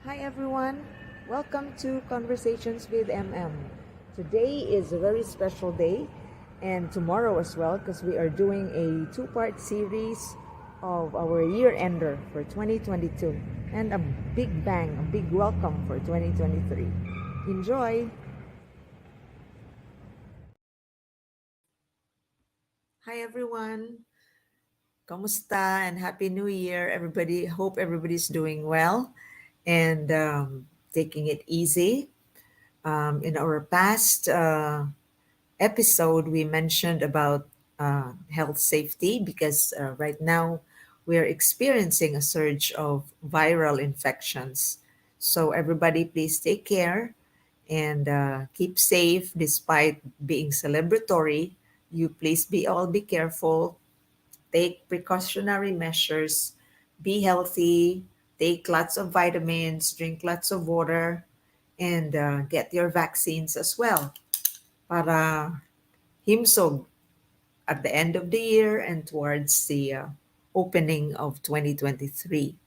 Hi everyone, welcome to Conversations with MM. Today is a very special day and tomorrow as well because we are doing a two-part series of our year-ender for 2022 and a big bang, a big welcome for 2023. Enjoy! Hi everyone, kamusta and Happy New Year everybody. Hope everybody's doing well and taking it easy. In our past episode, we mentioned about health safety because right now we are experiencing a surge of viral infections. So, everybody, please take care and keep safe despite being celebratory. You please be careful, take precautionary measures, be healthy, take lots of vitamins, drink lots of water, and get your vaccines as well para himsog at the end of the year and towards the opening of 2023.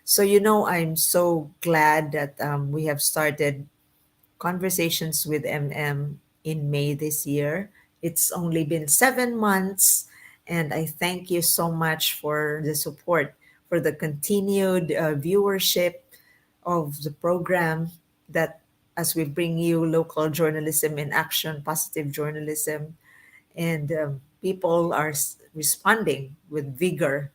So, I'm so glad that we have started conversations with MM in May this year. It's only been 7 months, and I thank you so much for the support, for the continued viewership of the program that as we bring you local journalism in action, positive journalism, and people are responding with vigor.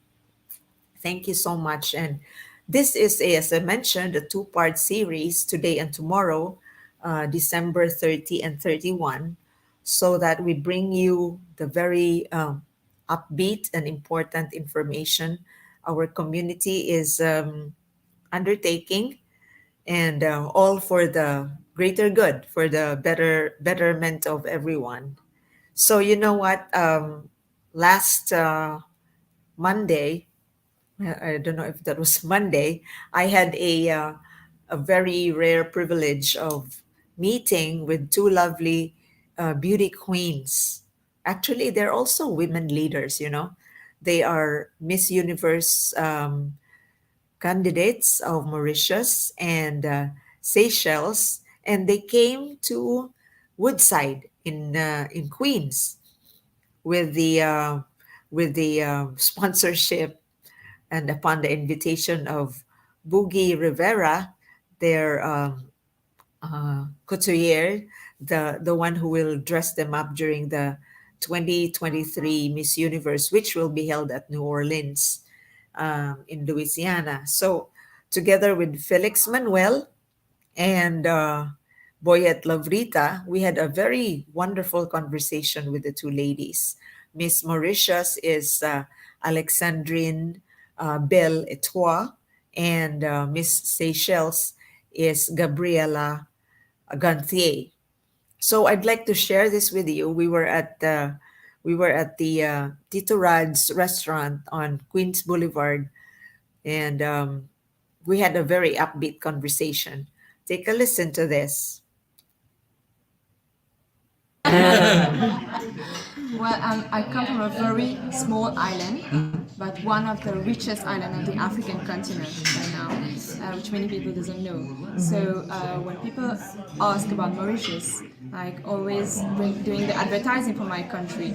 Thank you so much. And this is, as I mentioned, a two-part series today and tomorrow, December 30 and 31, so that we bring you the very upbeat and important information our community is undertaking, and all for the greater good, for the betterment of everyone. So you know what? Last Monday, I don't know if that was Monday, I had a very rare privilege of meeting with two lovely beauty queens. Actually, they're also women leaders. They are Miss Universe candidates of Mauritius and Seychelles, and they came to Woodside in Queens with the sponsorship and upon the invitation of Boogie Rivera, their couturier, the one who will dress them up during the 2023 Miss Universe, which will be held at New Orleans in Louisiana. So, together with Felix Manuel and Boyet Lavrita, we had a very wonderful conversation with the two ladies. Miss Mauritius is Alexandrine Belle-Etoile, and Miss Seychelles is Gabriella Gonthier. So I'd like to share this with you. We were at the Tito Rad's restaurant on Queens Boulevard, and we had a very upbeat conversation. Take a listen to this. Well, I come from a very small island, but one of the richest islands of the African continent right now, which many people doesn't know. So when people ask about Mauritius, like always doing the advertising for my country,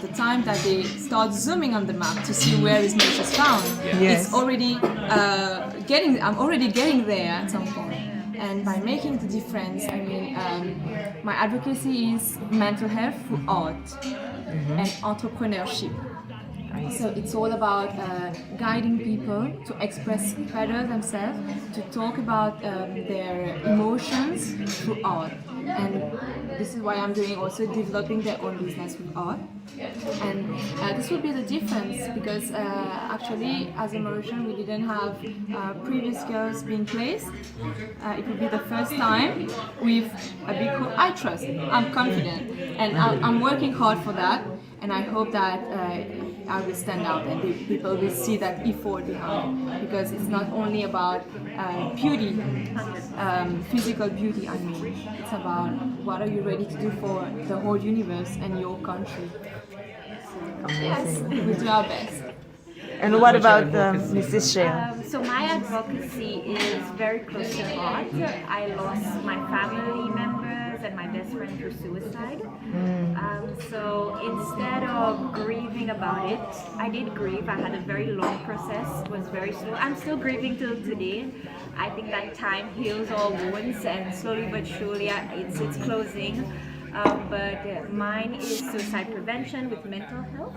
the time that they start zooming on the map to see where is Mauritius found, Yes. it's already I'm already getting there at some point. And by making the difference, I mean, my advocacy is mental health through art and entrepreneurship. So it's all about guiding people to express better themselves, to talk about their emotions through art. And this is why I'm doing also developing their own business with art. And this will be the difference because actually as a Mauritian we didn't have previous girls being placed. It will be the first time with a big I trust, I'm confident, and I'm working hard for that, and I hope that I will stand out and people will see that effort behind it, because it's not only about beauty, physical beauty, I mean. It's about what are you ready to do for the whole universe and your country. So, yes, we do our best. And what about Mrs. Shea? So my advocacy is very close to heart. I lost my family members and my best friend through suicide. So instead of grieving about it, I did grieve. I had a very long process. It was very slow. I'm still grieving till today. I think that time heals all wounds, and slowly but surely, it's closing. But mine is suicide prevention with mental health.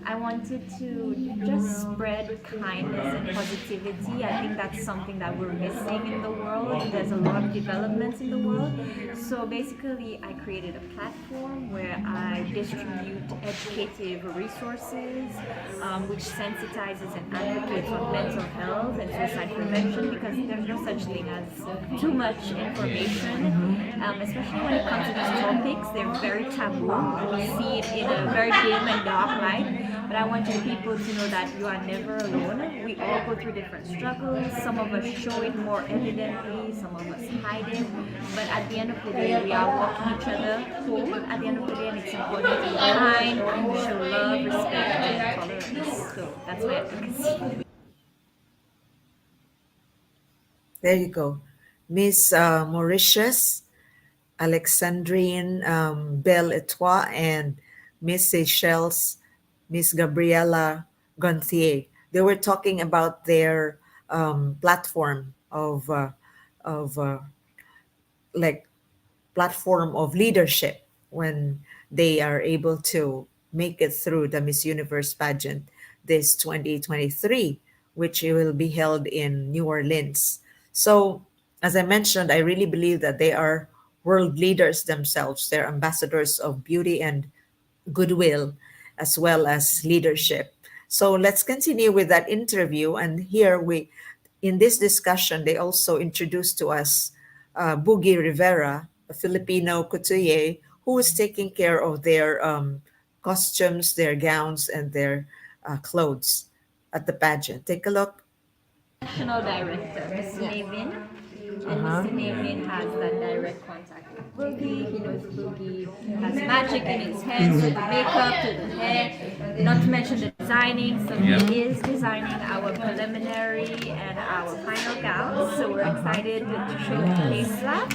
I wanted to just spread kindness and positivity. I think that's something that we're missing in the world. There's a lot of developments in the world. So basically, I created a platform where I distribute educative resources, which sensitizes and advocates on mental health and suicide prevention, because there's no such thing as too much information, especially when it comes to these topics. They're very taboo. We see it in a very dim and dark light. But I want you people to know that you are never alone. We all go through different struggles. Some of us show it more evidently, some of us hide it. But at the end of the day, we are walking each other home at the end of the day, and it's important to be kind, show love, respect, and tolerance. So that's my advocacy. There you go. Miss Mauritius, Alexandrine, Belle-Etoile, and Miss Seychelles, Miss Gabriella Gonthier. They were talking about their platform of like platform of leadership when they are able to make it through the Miss Universe pageant this 2023, which will be held in New Orleans. So, as I mentioned, I really believe that they are world leaders themselves. They're ambassadors of beauty and goodwill as well as leadership. So let's continue with that interview. And here in this discussion, they also introduced to us Boogie Rivera, a Filipino couturier who is taking care of their costumes, their gowns, and their clothes at the pageant. Take a look. National director, Mr. Navin. And Uh-huh. Mr. Navin has that direct contact with Boogie. He knows Boogie has magic in his hands, to the makeup, to the hair, not to mention the designing. So he is designing our preliminary and our final gowns. So we're excited to showcase that.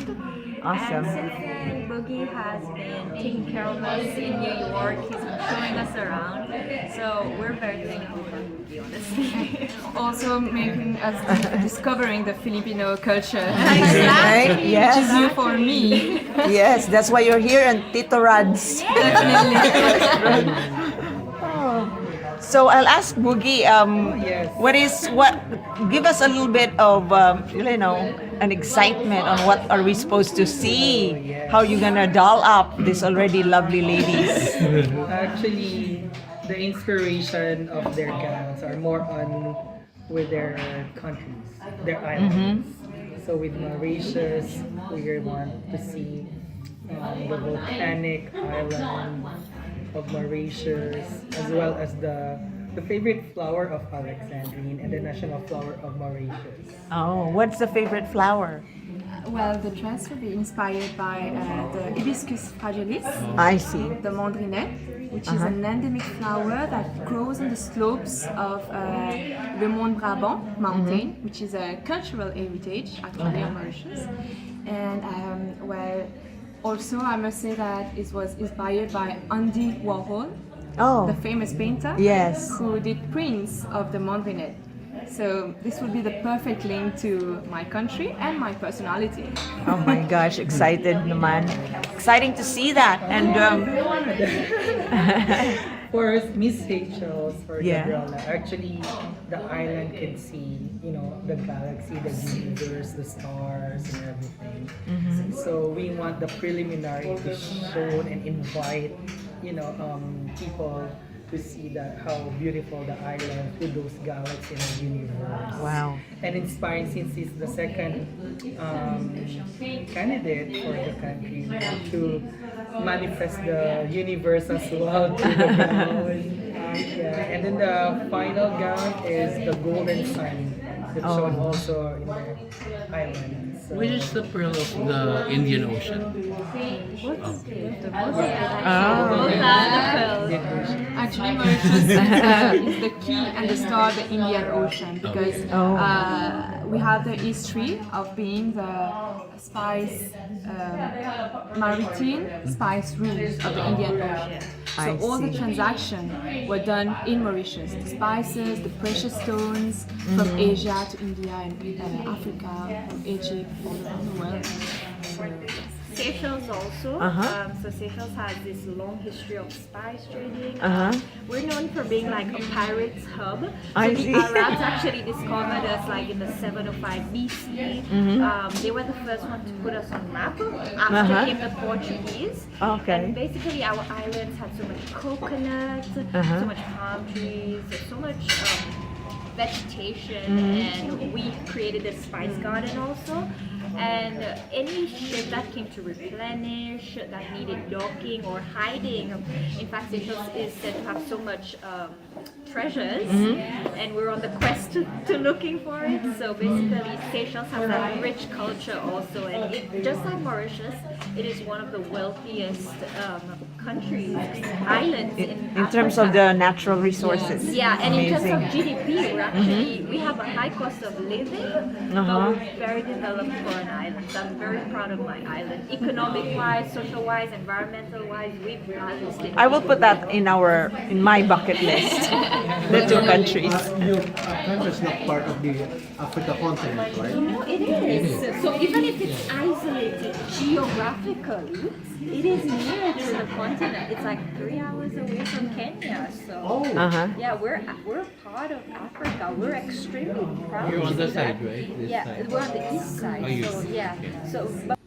Awesome. And since then, Boogie has been taking care of us in New York. He's been showing us around. So we're very thankful for Boogie, honestly. Also making us discovering the Filipino culture, Right? which is Yes. new for me. Yes, that's why you're here and Tito Rads. So I'll ask Boogie, give us a little bit of, an excitement on what are we supposed to see? How you gonna doll up these already lovely ladies? Actually, the inspiration of their gowns are more on with their countries, their islands. So with Mauritius, we want to see the volcanic island of Mauritius, as well as the favorite flower of Alexandrine and the national flower of Mauritius. Oh, what's the favorite flower? Well, the dress will be inspired by the Hibiscus fragilis, I see. the mandrinet, which is an endemic flower that grows on the slopes of the Mont Brabant mountain, which is a cultural heritage actually of Mauritius. And also I must say that it was inspired by Andy Warhol, Oh, the famous painter, yes. who did prints of the mandrinet. So this would be the perfect link to my country and my personality. Oh my gosh, excited naman. Exciting to see that. And For Miss Seychelles or Yeah. Gabriella, actually the island can see, the galaxy, the universe, the stars and everything. So we want the preliminary to show and invite, people to see that how beautiful the island through those galaxies and the universe. wow. And inspiring since he's the second candidate for the country to manifest the universe as well through the gown. Yeah. And then the final gown is the golden sun. It's Oh. shown also in their island. So, Which is the pearl of the Indian Ocean? Both are the pearls. Actually, Mauritius is the key and the star of the Indian Ocean because we have the history of being the spice, maritime spice routes of the Indian Ocean. So I all the see. transactions were done in Mauritius. The spices, the precious stones from Asia to India and Africa, from Egypt, all around the world. So, Seychelles also. Uh-huh. So Seychelles has this long history of spice trading. Uh-huh. We're known for being like a pirates hub. So I the see. Arabs actually discovered us like in the 705 BC. They were the first one to put us on map. After Uh-huh. came the Portuguese. Okay. And basically our islands had so much coconut, Uh-huh. so much palm trees, so much vegetation, and we created a spice garden also. And any ship that came to replenish, that needed docking or hiding, in fact, Seychelles is said to have so much treasures, and we're on the quest to looking for it. So basically, Seychelles has a rich culture also, and just like Mauritius, it is one of the wealthiest countries, islands In terms of Africa. the natural resources. Yeah, and in terms Amazing. of GDP, we're actually we have a high cost of living, but we're very developed for an island. So I'm very proud of my island. Economic-wise, social-wise, environmental-wise, we've balanced it. I will put that in my bucket list. The two countries. Your country is not part of the Africa continent, right? No, it is. So even if it's isolated geographically, it is near to the continent. It's like 3 hours away from Kenya. So Uh-huh. yeah, we're part of Africa. We're extremely proud. You're on to this say that. side, right? This Yeah, side. we're on the east side. Oh, you- So yeah, so. But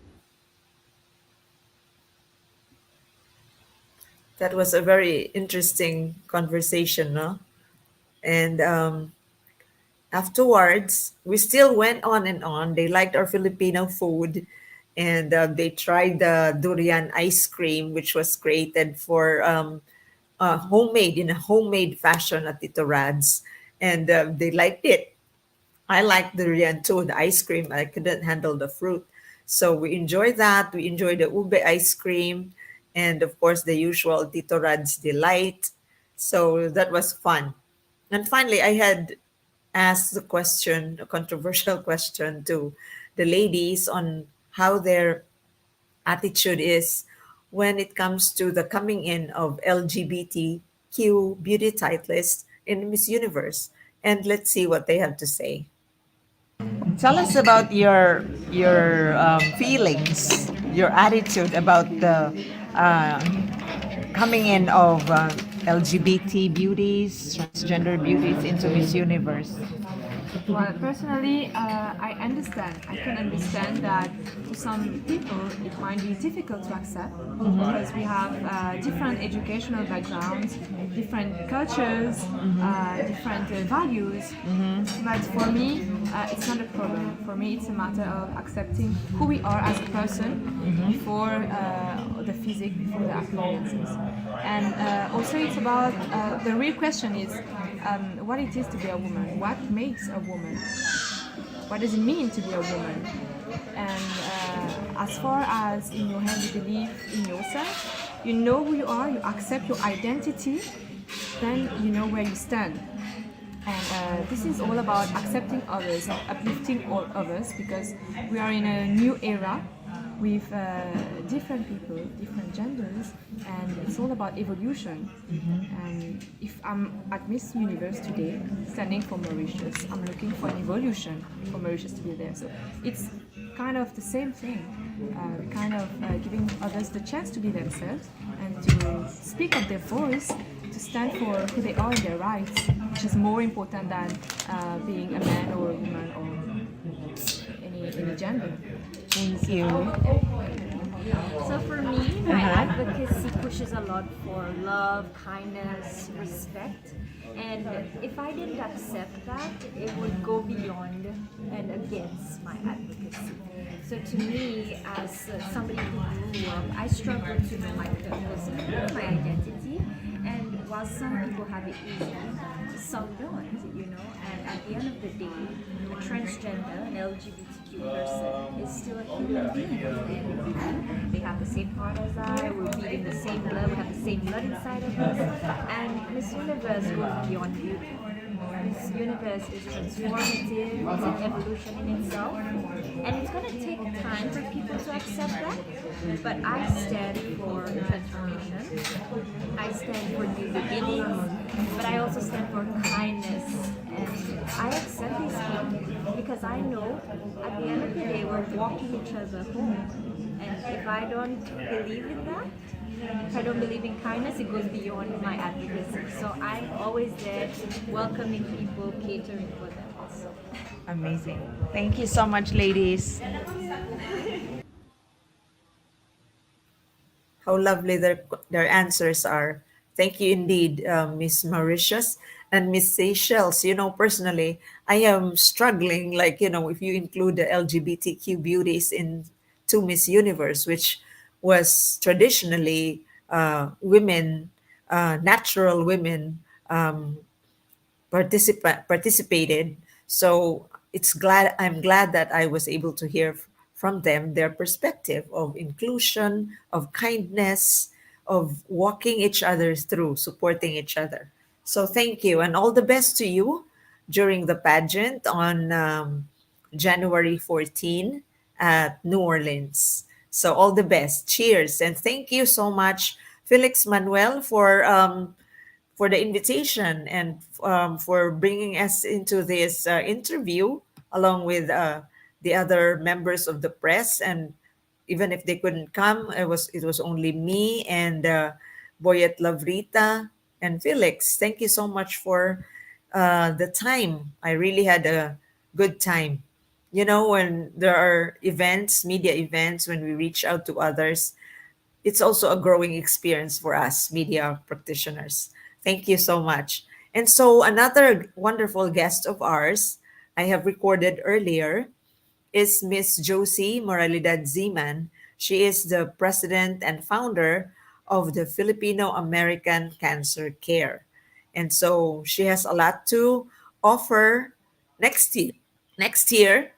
That was a very interesting conversation, no? And afterwards, we still went on and on. They liked our Filipino food, and they tried the durian ice cream, which was created for homemade in a homemade fashion at Tito Rad's, and they liked it. I like durian too, the ice cream. I couldn't handle the fruit. So we enjoyed that. We enjoyed the ube ice cream and, of course, the usual Tito Rad's delight. So that was fun. And finally, I had asked the question, a controversial question to the ladies on how their attitude is when it comes to the coming in of LGBTQ beauty titleists in Miss Universe. And let's see what they have to say. Tell us about your feelings, your attitude about the uh, coming in of LGBT beauties, transgender beauties into Miss Universe. well, personally, I understand. I can understand that to some people it might be difficult to accept because we have different educational backgrounds, different cultures, different values. But for me, it's not a problem. For me, it's a matter of accepting who we are as a person before the physique, before the appearances. And also, it's about the real question is what it is to be a woman. What makes a woman? What does it mean to be a woman? And as far as in your head you believe in yourself, you know who you are, you accept your identity, then you know where you stand. And this is all about accepting others, uplifting all others, because we are in a new era with different people, different genders, and it's all about evolution. And if I'm at Miss Universe today, standing for Mauritius, I'm looking for an evolution for Mauritius to be there. So it's kind of the same thing, kind of giving others the chance to be themselves and to speak up their voice, to stand for who they are and their rights, which is more important than being a man or a woman or any gender. Thank you. So for me, my advocacy pushes a lot for love, kindness, respect. And if I didn't accept that, it would go beyond and against my advocacy. So to me, as somebody who grew up, I struggled to know my purpose, my identity. And while some people have it easy, some don't, you know. And at the end of the day, a transgender, an LGBTQ person is still a human being. And they have the same heart as I, we're beating the same blood, we have the same blood inside of us. And Miss Universe goes beyond beauty. This universe is transformative, it's an evolution in itself, and it's going to take time for people to accept that. But I stand for transformation, I stand for new beginnings, but I also stand for kindness. And I accept these people because I know at the end of the day we're walking each other home. And if I don't believe in that, if I don't believe in kindness, it goes beyond my advocacy. So I'm always there, welcoming people, catering for them also. Amazing. Thank you so much, ladies. How lovely their answers are. Thank you indeed, Miss Mauritius and Miss Seychelles. Personally, I am struggling, like, if you include the LGBTQ beauties in to Miss Universe, which was traditionally women, natural women, participated. So I'm glad that I was able to hear from them their perspective of inclusion, of kindness, of walking each other through, supporting each other. So thank you, and all the best to you during the pageant on January 14 at New Orleans. So all the best. Cheers, and thank you so much, Felix Manuel, for the invitation and for bringing us into this interview along with the other members of the press. And even if they couldn't come, it was only me and Boyet Lavrita and Felix. Thank you so much for the time. I really had a good time. When there are events, media events, when we reach out to others, it's also a growing experience for us media practitioners. Thank you so much. And so, another wonderful guest of ours I have recorded earlier is Miss Josie Moralidad Ziman. She is the president and founder of the Filipino American Cancer Care. And so, she has a lot to offer next year. Next year,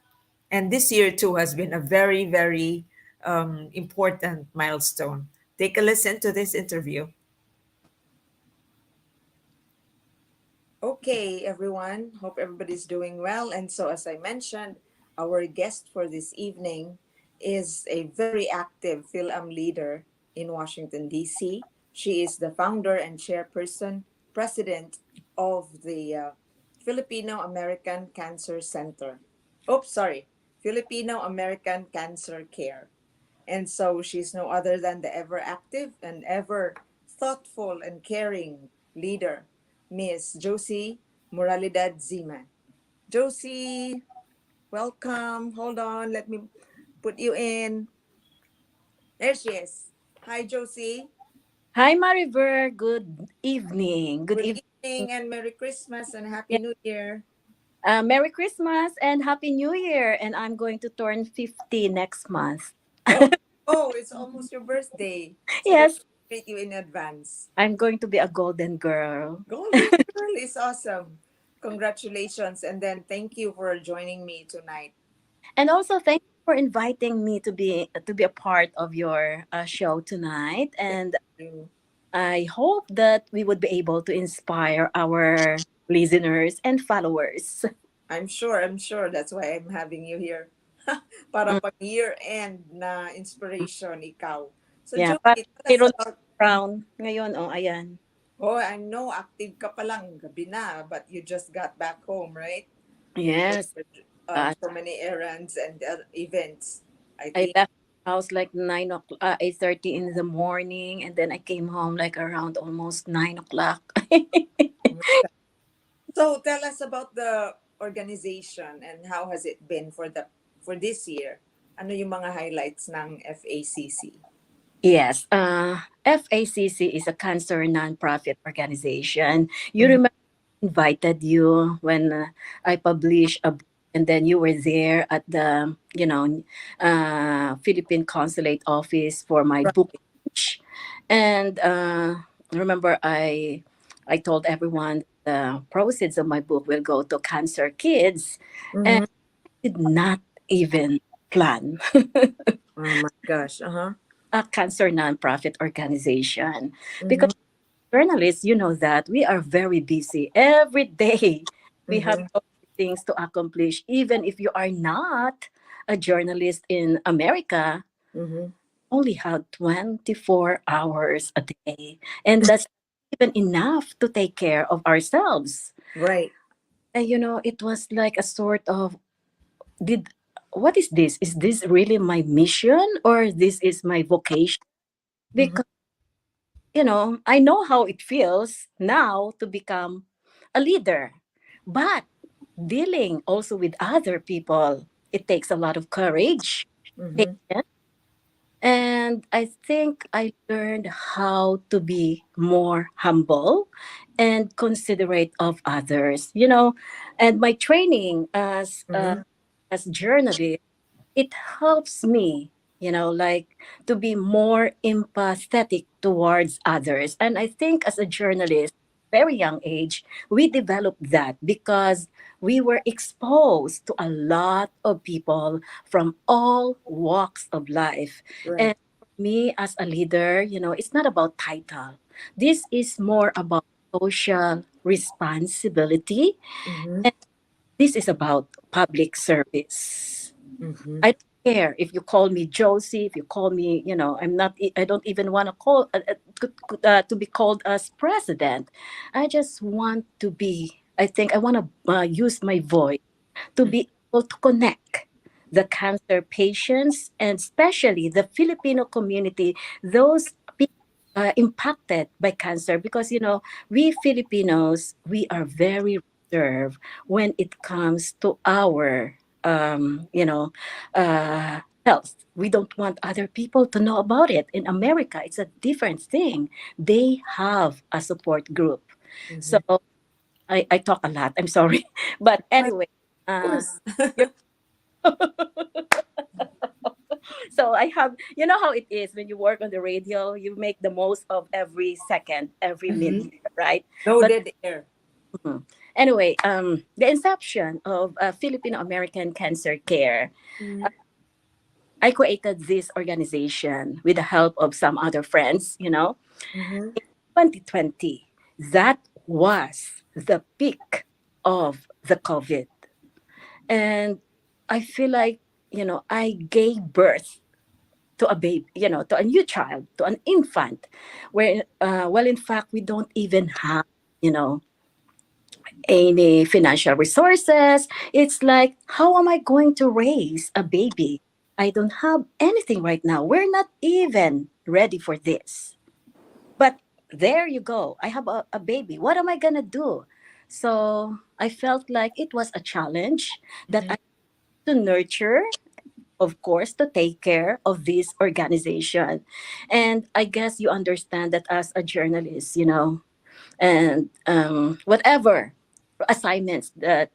and this year too has been a very, very important milestone. Take a listen to this interview. Okay, everyone. Hope everybody's doing well. And so, as I mentioned, our guest for this evening is a very active FilAm leader in Washington, D.C. She is the founder and chairperson, president of the Filipino American Cancer Center. Oops, sorry, Filipino American Cancer Care. And so she's no other than the ever active and ever thoughtful and caring leader, Miss Josie Moralidad Ziman. Josie, welcome. Hold on, let me put you in. There she is. Hi, Josie. Hi, Mariver. Good evening. Good Good evening. evening and Merry Christmas and Happy Yeah. New Year. Merry Christmas and Happy New Year. And I'm going to turn 50 next month. Oh, oh, it's almost your birthday. So let Yes, me greet you in advance. I'm going to be a golden girl. Golden Girl is awesome. Congratulations. And then thank you for joining me tonight. And also, thank you for inviting me to be a part of your show tonight. Thank And you. I hope that we would be able to inspire our listeners and followers. I'm sure. That's why I'm having you here. Para Mm, pag year-end na inspiration, ikaw. So, yeah, but Joey, tell us mayroon about, crown ngayon. Oh, ayan. oh, I know, active ka pa lang, gabi na, but you just got back home, right? You Yes. did Uh, so many errands and events, I I think. left the house like 9 o'clock, 8:30 in the morning, and then I came home like around almost 9 o'clock. So, tell us about the organization and how has it been for this year? Ano yung mga highlights ng FACC? Yes, FACC is a cancer nonprofit organization. You Mhm. remember I invited you when I published a book, and then you were there at the Philippine consulate office for my Right. book launch. And remember, I told everyone the proceeds of my book will go to cancer kids, and Mm-hmm. did not even plan Oh my gosh. Uh-huh. a cancer nonprofit organization Mm-hmm. because journalists, you know that we are very busy every day. We have Mm-hmm. so many things to accomplish. Even if you are not a journalist in America, Mm-hmm. only have 24 hours a day. And that's even enough to take care of ourselves. Right. And it was like a sort of did what is this? Is this really my mission or this is my vocation? Mm-hmm. Because I know how it feels now to become a leader. But dealing also with other people, it takes a lot of courage, Mm-hmm. patience, and I think I learned how to be more humble and considerate of others. And my training Mm-hmm. as journalist, it helps me, like to be more empathetic towards others. And I think as a journalist, very young age, we developed that because we were exposed to a lot of people from all walks of life. Right. And for me as a leader, it's not about title. This is more about social responsibility. Mm-hmm. And this is about public service. Mm-hmm. I don't care if you call me Josie, if you call me, I'm not, I don't even want to call, to be called as president. I just want to be, I think I want to use my voice to be able to connect the cancer patients and especially the Filipino community, those people impacted by cancer, because we Filipinos, we are very reserved when it comes to our health. We don't want other people to know about it. In America, it's a different thing. They have a support group. So Mm-hmm. I talk a lot. I'm sorry. But Of anyway, course. yeah, so I have, how it is when you work on the radio, you make the most of every second, every minute, Mm-hmm. right? No But dead air. anyway, the inception of Filipino American Cancer Care, Mm-hmm. I created this organization with the help of some other friends, Mm-hmm. 2020. That was the peak of the COVID. And I feel like, I gave birth to a baby, to a new child, to an infant, where, well, in fact, we don't even have, you know, any financial resources. It's like, how am I going to raise a baby? I don't have anything right now. We're not even ready for this. But there you go. I have a baby. What am I going to do? So I felt like it was a challenge that I had to nurture, of course, to take care of this organization. And I guess you understand that as a journalist, and whatever assignments that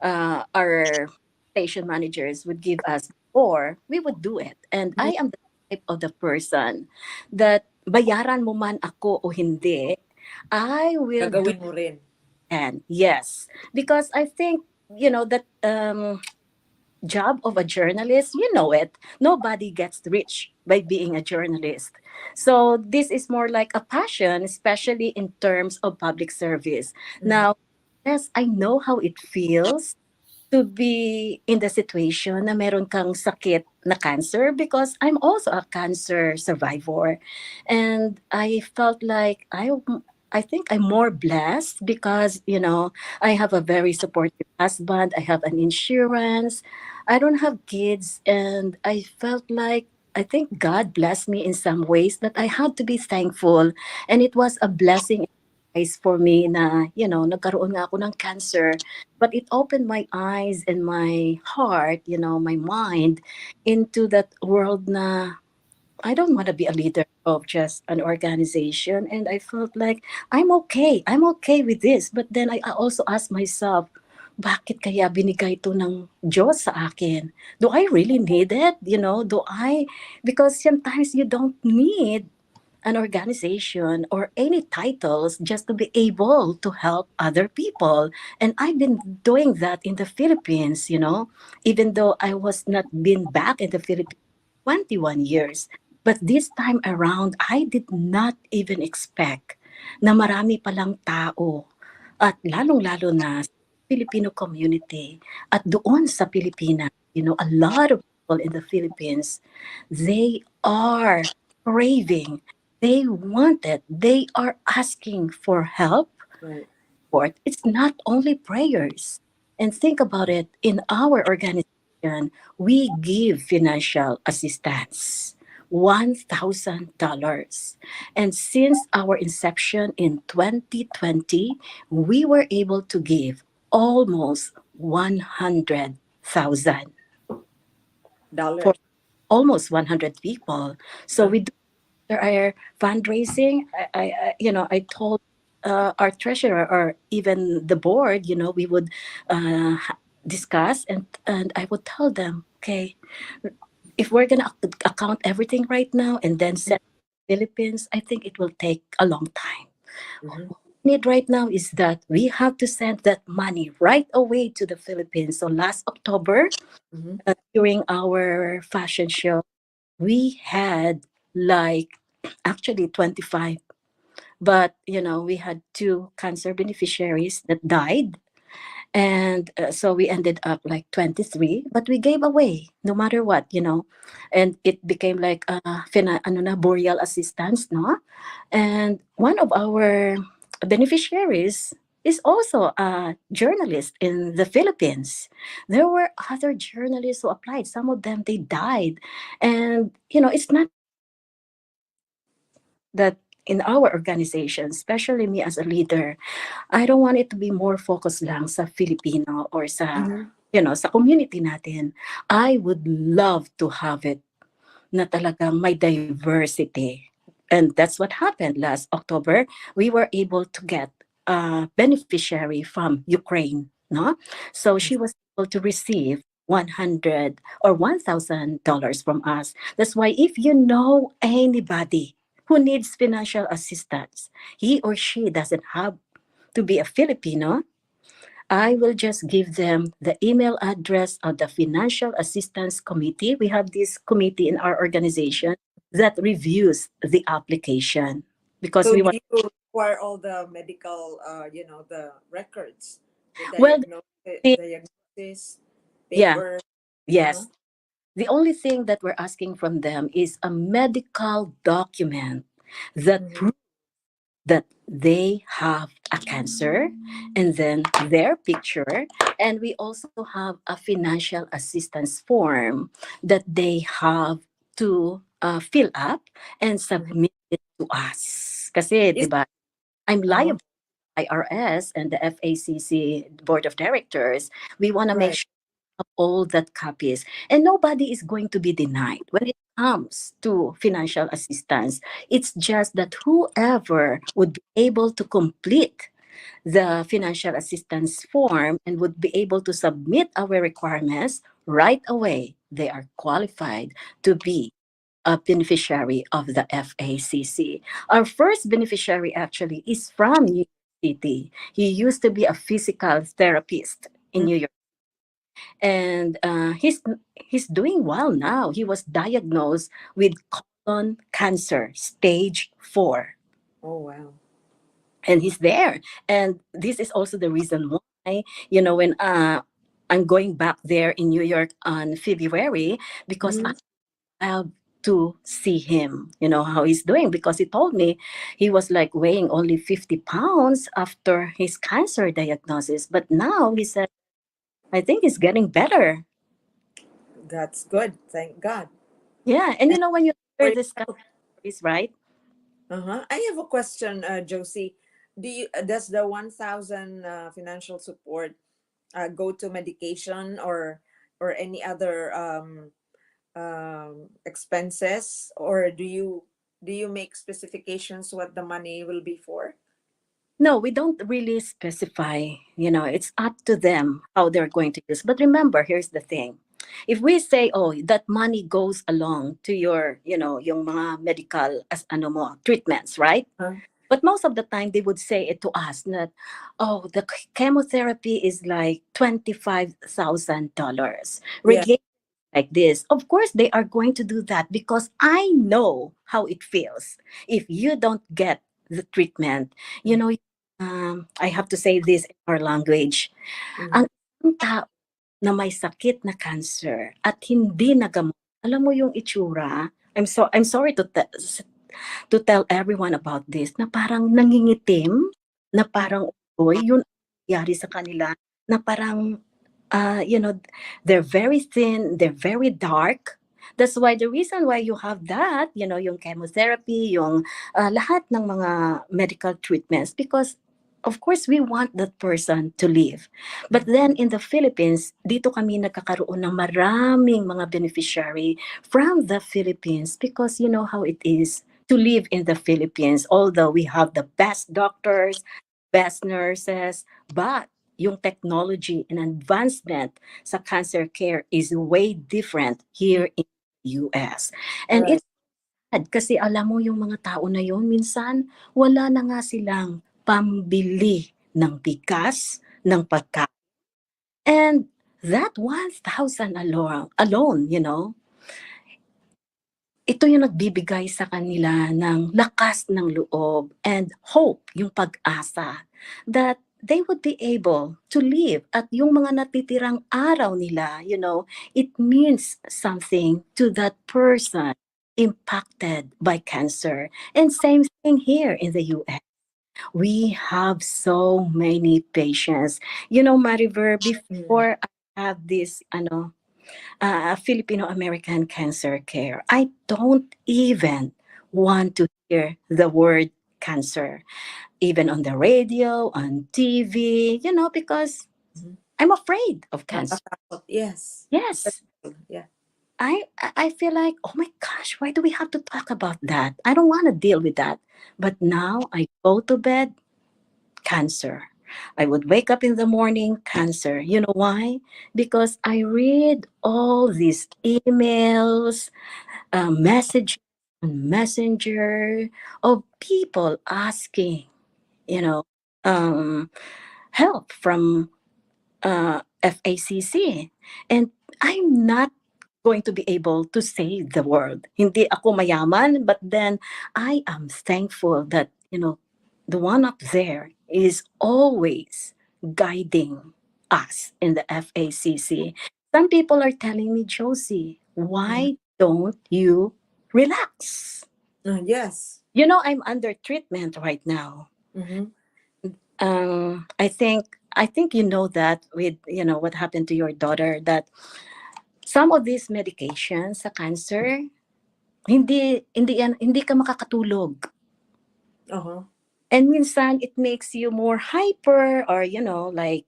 our station managers would give us before, we would do it. And Mm-hmm. I am the type of the person that bayaran mo man ako o hindi, I will do Gagawin mo rin. and yes, because I think that job of a journalist, it, nobody gets rich by being a journalist. So this is more like a passion, especially in terms of public service. Mm-hmm. Now, yes, I know how it feels to be in the situation na meron kang sakit na cancer, because I'm also a cancer survivor. And I felt like I think I'm more blessed because, I have a very supportive husband, I have an insurance, I don't have kids, and I felt like I think God blessed me in some ways that I had to be thankful, and it was a blessing for me na, nagkaroon nga ako ng cancer, but it opened my eyes and my heart, my mind into that world na I don't want to be a leader of just an organization. And I felt like I'm okay. I'm okay with this. But then I also asked myself, bakit kaya binigay ito ng Diyos sa akin? Do I really need it? Do I? Because sometimes you don't need an organization or any titles just to be able to help other people. And I've been doing that in the Philippines, even though I was not been back in the Philippines 21 years. But this time around, I did not even expect na marami palang tao at lalong-lalo na sa Filipino community at doon sa Pilipinas, a lot of people in the Philippines, they are craving, they want it, they are asking for help, Right. support. It's not only prayers. And think about it, in our organization, we give financial assistance. $1,000. And since our inception in 2020, we were able to give almost 100,000 for Dollars. almost 100 people. So Uh, we there are fundraising. I told our treasurer or even the board, we would discuss, and I would tell them, okay, if we're gonna account everything right now and then send Philippines, I think it will take a long time. mhm, Need right now is that we have to send that money right away to the Philippines. So last October, mhm. during our fashion show, we had like actually 25, but we had two cancer beneficiaries that died, and so we ended up like 23, but we gave away no matter what, and it became like ano na, boreal assistance, no. And one of our beneficiaries is also a journalist in the Philippines. There were other journalists who applied, some of them they died. And it's not that in our organization, especially me as a leader, I don't want it to be more focused lang sa Filipino or sa, Mhm. sa community natin. I would love to have it na talagang may diversity. And that's what happened last October. We were able to get a beneficiary from Ukraine, no? So she was able to receive 100 or $1,000 from us. That's why if you know anybody who needs financial assistance, he or she doesn't have to be a Filipino, I will just give them the email address of the Financial Assistance Committee. We have this committee in our organization that reviews the application because So we do want, you require all the medical, the records, the well, the, diagnosis, yeah, paper? Uh-huh. yes. The only thing that we're asking from them is a medical document that Mhm. proves that they have a cancer, and then their picture, and we also have a financial assistance form that they have to fill up and Mhm. submit it to us kasi Is 'di ba, I'm uh-huh. liable to IRS and the FACC board of directors. We want to make Right. sure of all that copies. And nobody is going to be denied when it comes to financial assistance. It's just that whoever would be able to complete the financial assistance form and would be able to submit our requirements right away, they are qualified to be a beneficiary of the FACC. Our first beneficiary actually is from New York City. He used to be a physical therapist in Mm. New York, and he's doing well now. He was diagnosed with colon cancer, stage 4, Oh wow. and he's there. And this is also the reason why, when I'm going back there in New York on February, because I Mhm. have to see him, how he's doing, because he told me he was like weighing only 50 pounds after his cancer diagnosis. But now he said, I think he's getting better. That's good. Thank God. Yeah, and And when you for hear this kind of stories, right? uh-huh. I have a question, Josie. Does the 1,000 financial support go to medication or any other expenses, or do you make specifications what the money will be for? No, we don't really specify. It's up to them how they're going to use. But remember, here's the thing. If we say, oh, that money goes along to your, yung mga medical as ano mo, treatments, right? Huh? But most of the time, they would say it to us that, oh, the chemotherapy is like $25,000. Yeah. Radiation like this. Of course, they are going to do that because I know how it feels if you don't get the treatment. You know, I have to say this in our language. Mm. Ang isang tao na may sakit na cancer at hindi nagamot, alam mo yung itsura, I'm sorry to tell everyone about this, na parang nangingitim, na parang ugoy, yun ang nangyari sa kanila, na parang, you know, they're very thin, they're very dark. That's why the reason why you have that, yung chemotherapy, yung lahat ng mga medical treatments, because of course we want that person to live. But then in the Philippines, dito kami nagkakaroon ng maraming mga beneficiary from the Philippines because you know how it is to live in the Philippines. Although we have the best doctors, best nurses, but yung technology and advancement sa cancer care is way different here in the US. And Right. it's sad kasi alam mo yung mga tao na yon minsan wala na nga silang pambili ng bigas, ng pagkain. And that 1,000 alone, ito yung nagbibigay sa kanila ng lakas ng loob and hope, yung pag-asa that they would be able to live at yung mga natitirang araw nila, it means something to that person impacted by cancer. And same thing here in the US. We have so many patients. Mariver, Mm. before I have this, Filipino American Cancer Care, I don't even want to hear the word cancer, even on the radio, on TV, because Mhm. I'm afraid of cancer. Nakatakot. Yes. Yes. Yeah. I feel like, oh my gosh, why do we have to talk about that? I don't want to deal with that. But now I go to bed, cancer. I would wake up in the morning, cancer. You know why? Because I read all these emails, messages on Messenger of people asking, you know, um, help from FACC. And I'm not going to be able to save the world. Hindi ako mayaman, but then I am thankful that, the one up there is always guiding us in the FACC. Some people are telling me, Josie, Mhm. why don't you relax? Yes. I'm under treatment right now. Mm-hmm. I think you know that with what happened to your daughter, that some of these medications sa cancer, hindi ka makakatulog. Uh-huh. And minsan it makes you more hyper, or like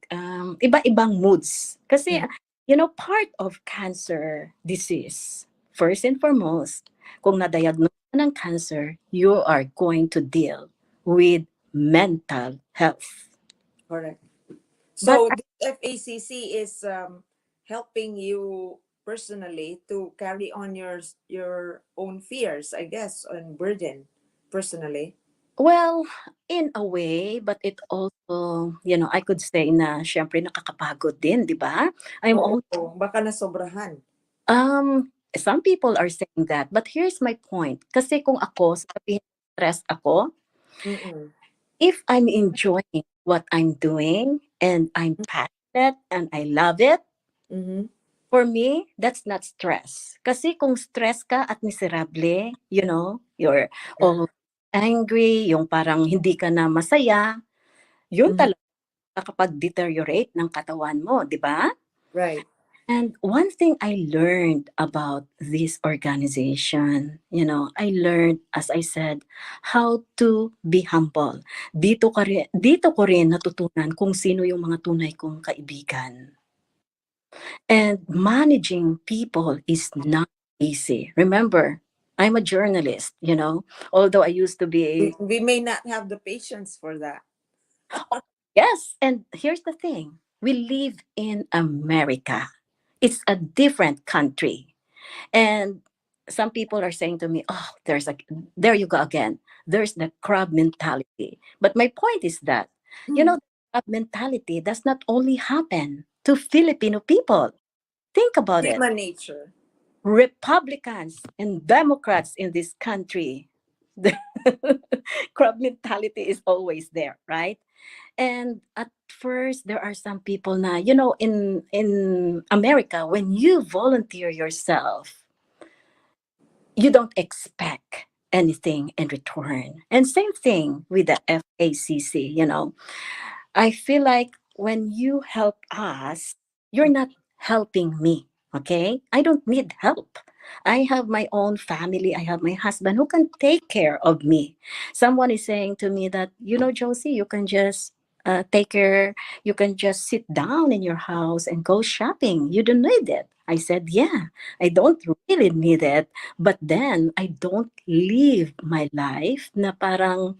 iba-ibang moods. Kasi Mhm. part of cancer disease, first and foremost, kung na-diagnose ka ng cancer, you are going to deal with mental health. Correct. But So this FACC is helping you personally to carry on your own fears, I guess, and burden personally. well, in a way, but it also, I could say na syempre nakakapagod din, di ba? I'm Oo, all, baka nasobrahan. some people are saying that, but here's my point. Kasi kung ako, sabihin stress ako, Mm-mm. if I'm enjoying what I'm doing and I'm passionate and I love it, Mm-hmm. for me, that's not stress. Kasi kung stress ka at miserable, you're Yeah. all angry, yung parang hindi ka na masaya, yun Mm-hmm. talaga kapag deteriorate ng katawan mo, di ba? Right. And one thing I learned about this organization, I learned, as I said, how to be humble. Dito ko rin natutunan kung sino yung mga tunay kong kaibigan. And managing people is not easy. Remember, I'm a journalist, although I used to We, be. we may not have the patience for that. Yes, and here's the thing. We live in America. It's a different country. And some people are saying to me, oh, there you go again. There's the crab mentality. But my point is that, Mm. the crab mentality does not only happen to Filipino people. Think about it. Human nature. Republicans and Democrats in this country, the crab mentality is always there, right? And at first, there are some people na, in America, when you volunteer yourself, you don't expect anything in return. And same thing with the FACC, I feel like when you help us, you're not helping me. Okay? I don't need help. I have my own family. I have my husband who can take care of me. Someone is saying to me that, Josie, you can just take care, you can just sit down in your house and go shopping. You don't need it. I said, yeah, I don't really need it. But then I don't live my life na parang,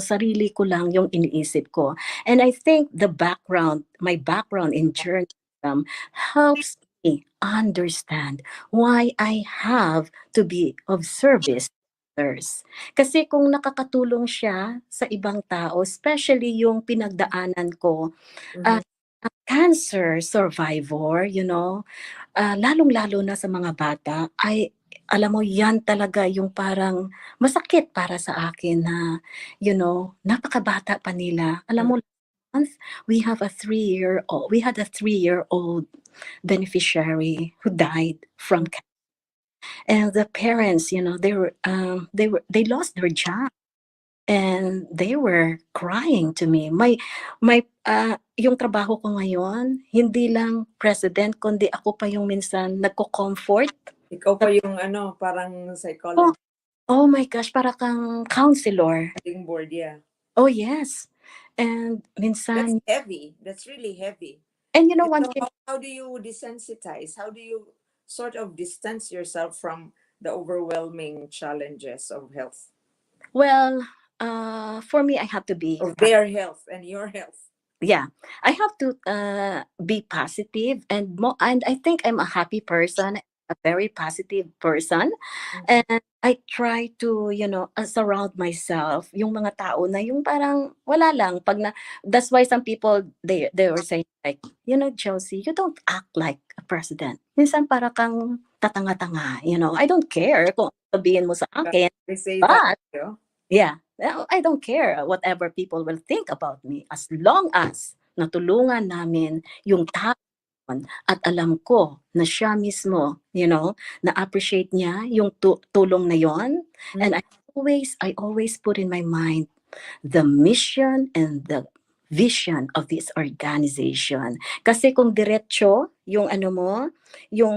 sarili ko lang yung iniisip ko. And I think my background in journalism helps me understand why I have to be of service to others. Kasi kung nakakatulong siya sa ibang tao, especially yung pinagdaanan ko Mhm. as a cancer survivor, lalong-lalo na sa mga bata, ay alam mo yan talaga yung parang masakit para sa akin na, napakabata pa nila. Alam mo, month, we had a 3-year-old beneficiary who died from cancer. And the parents, they lost their job and they were crying to me. Yung trabaho ko ngayon, hindi lang president, kundi ako pa yung minsan nagko-comfort. Ikaw pa yung parang Oh, psychologist oh my gosh, para kang counselor. board, yeah. Oh yes. And That's minsan, heavy. That's really heavy. and you know And one so thing, how do you desensitize? How do you sort of distance yourself from the overwhelming challenges of health, well, for me, I have to of their health and your health? yeah, I have to be positive and I think I'm a happy person, a very positive person, Mhm. and I try to surround myself yung mga tao na yung parang wala lang that's why some people they were saying like, Josie, you don't act like a president, minsan para kang tatanga-tanga, I don't care kung sabihin mo sa akin, They say that, but yeah, well, I don't care whatever people will think about me as long as natulungan namin yung tao at alam ko na siya mismo, na-appreciate niya yung tulong na yon. And I always put in my mind the mission and the vision of this organization. Kasi kung diretso yung yung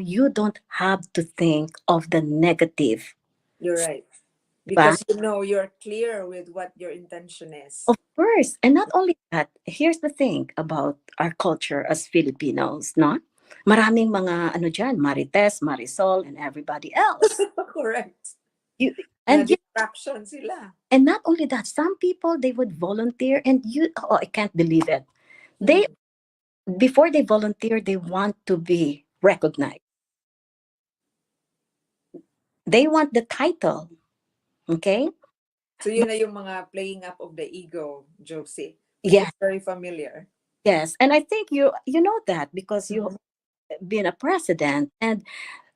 you don't have to think of the negative. you're right. Diba? Because you're clear with what your intention is. Of course. And not only that, here's the thing about our culture as Filipinos, no? Maraming mga dyan, Marites, Marisol, and everybody else. Correct. You, Na and you, distraction sila. and not only that, some people they would volunteer and I can't believe it. They before they volunteer, they want to be recognized. They want the title. Okay? So yun na yung mga playing up of the ego, Josie, which Yeah. is very familiar. Yes. And I think you know that because you've been a president. And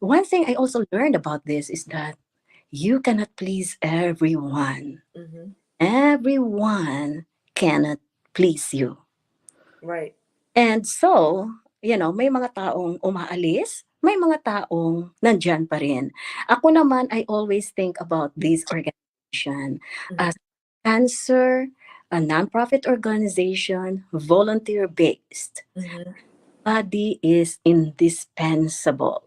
one thing I also learned about this is that you cannot please everyone. Mhm. Everyone cannot please you. Right. And so, may mga taong umaalis, may mga taong nandyan pa rin. Ako naman, I always think about this organization as cancer, a nonprofit organization, volunteer-based. Mhm. Body is indispensable.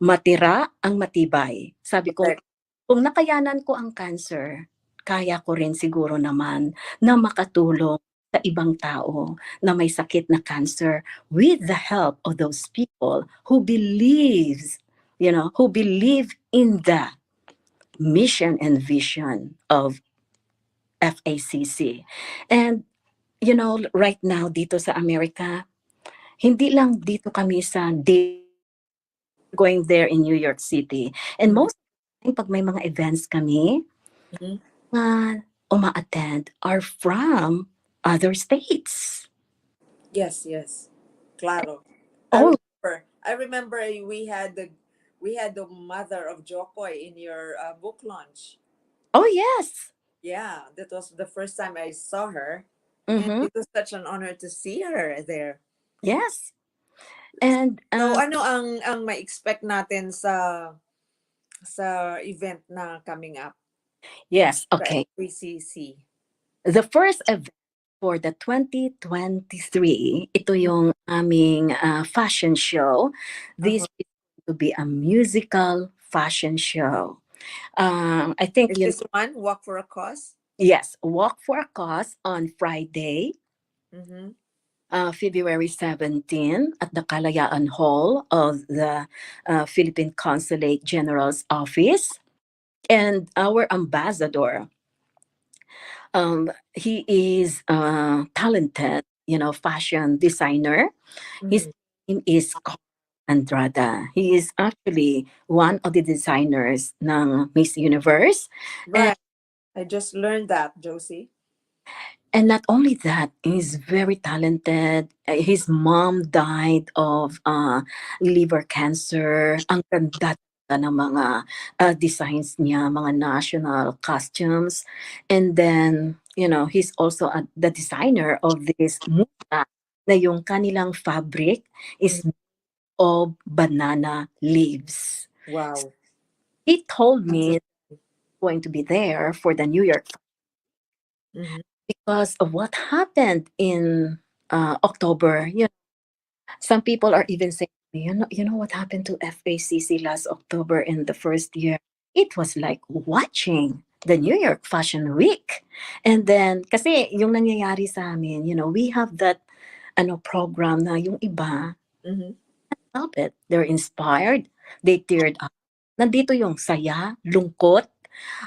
Matira ang matibay. Sabi ko, Correct. kung nakayanan ko ang cancer, kaya ko rin siguro naman na makatulong sa ibang tao na may sakit na cancer with the help of those people who believe in the mission and vision of FACC. And right now dito sa Amerika, Hindi lang dito kami sa we're going there in New York City. And Mhm. most of the time, pag may mga events kami, Mhm. mga uma-attend are from other states. Yes, yes. Claro. I Oh, remember. I remember we had the mother of Jokoy in your book launch. oh yes. Yeah, that was the first time I saw her, and Mm-hmm. it was such an honor to see her there. Yes. And So ano ang ma-expect natin sa event na coming up yes, sa okay. FPCC? The first event for the 2023, ito yung aming fashion show. This Uh-huh. is going to be a musical fashion show. I think Is you this one Walk for a Cause? yes, Walk for a Cause on Friday, Mm-hmm. February 17 at the Kalayaan Hall of the Philippine Consulate General's Office. And our ambassador, he is a talented, fashion designer. His Mm-hmm. name is Carl Andrada. He is actually one of the designers ng Miss Universe. And Right. I just learned that, Josie. not only that, he's very talented. His mom died of liver cancer. Ang ganda ng mga designs niya, mga national costumes. And then, he's also the designer of this muta na yung kanilang fabric Mhm. is of banana leaves. Wow. He told That's a, me going to be there for the New York mhm. because of what happened in October. Some people are even saying, you know what happened to FACC last October in the first year? It was like watching the New York Fashion Week. And then, kasi yung nangyayari sa amin, we have that program na yung iba, Mhm. help it. They're inspired. They teared up. Nandito yung saya, lungkot,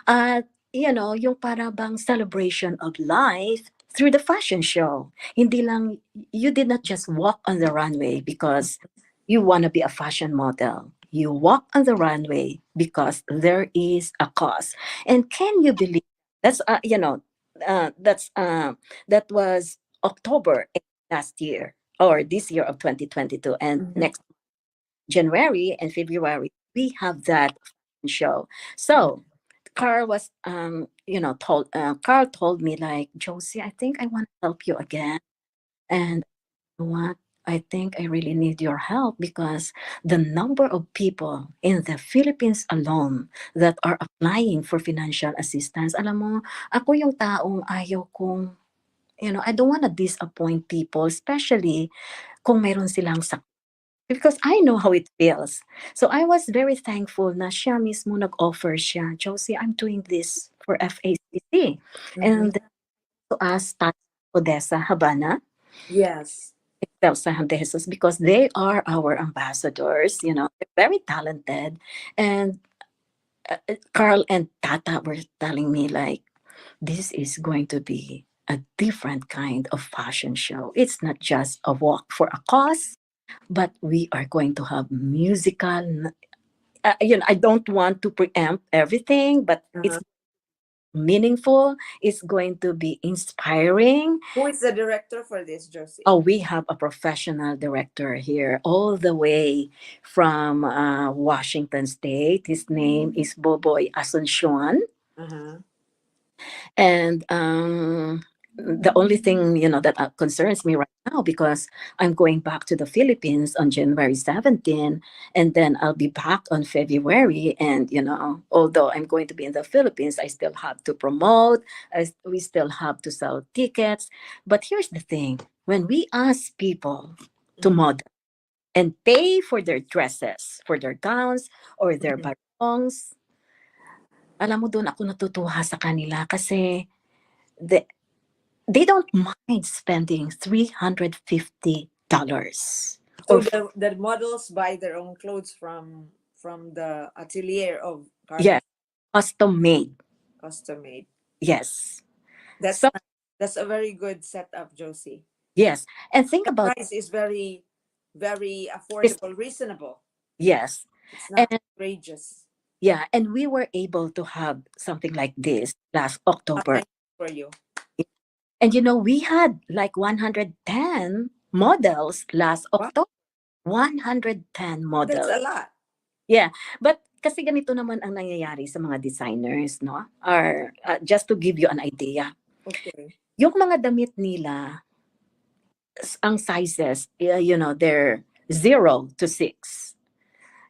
at yung para bang celebration of life through the fashion show. Hindi lang, you did not just walk on the runway because you want to be a fashion model. You walk on the runway because there is a cause. And can you believe that's that's that was October last year or this year of 2022, and Mhm. next January and February we have that show. So Carl was Carl told me like, Josie, I think I want to help you again. And you know what, I think I really need your help because the number of people in the Philippines alone that are applying for financial assistance, alam mo, ako yung taong ayaw kong, I don't want to disappoint people, especially kung mayroon silang because I know how it feels. So I was very thankful na siya mismo nag-offer siya. Josie, I'm doing this for FACC. Mhm. And to ask Tata Odessa Habana, Yes. Elsa Jesus, because they are our ambassadors. They're very talented. And Carl and Tata were telling me like, this is going to be a different kind of fashion show. It's not just a walk for a cause, but we are going to have musical. I don't want to preempt everything, but it's Uh-huh. meaningful. It's going to be inspiring. Who is the director for this, Josie? Oh, we have a professional director here, all the way from Washington State. His name is Boboy Asuncion. Uh-huh. And the only thing that concerns me right now, because I'm going back to the Philippines on January 17, and then I'll be back on February. And although I'm going to be in the Philippines, I still have to promote. We still have to sell tickets. But here's the thing: when we ask people to Mhm. model and pay for their dresses, for their gowns, or their Mhm. barongs, alam mo, doon ako natutuwa sa kanila kasi the they don't mind spending $350 So or the models buy their own clothes from the atelier of Carlos yes, custom made. Custom Made. Yes. That's So nice. That's a very good setup, Josie. yes, and think The about price is very very It's, affordable, reasonable. yes. It's not And outrageous. yeah, and we were able to have something like this last October. I'm for you. And we had like 110 models last Wow, October. 110 that's models. a lot. Yeah, but kasi ganito naman ang nangyayari sa mga designers, no? Or just to give you an idea, Okay. yung mga damit nila, ang sizes, they're 0 to 6.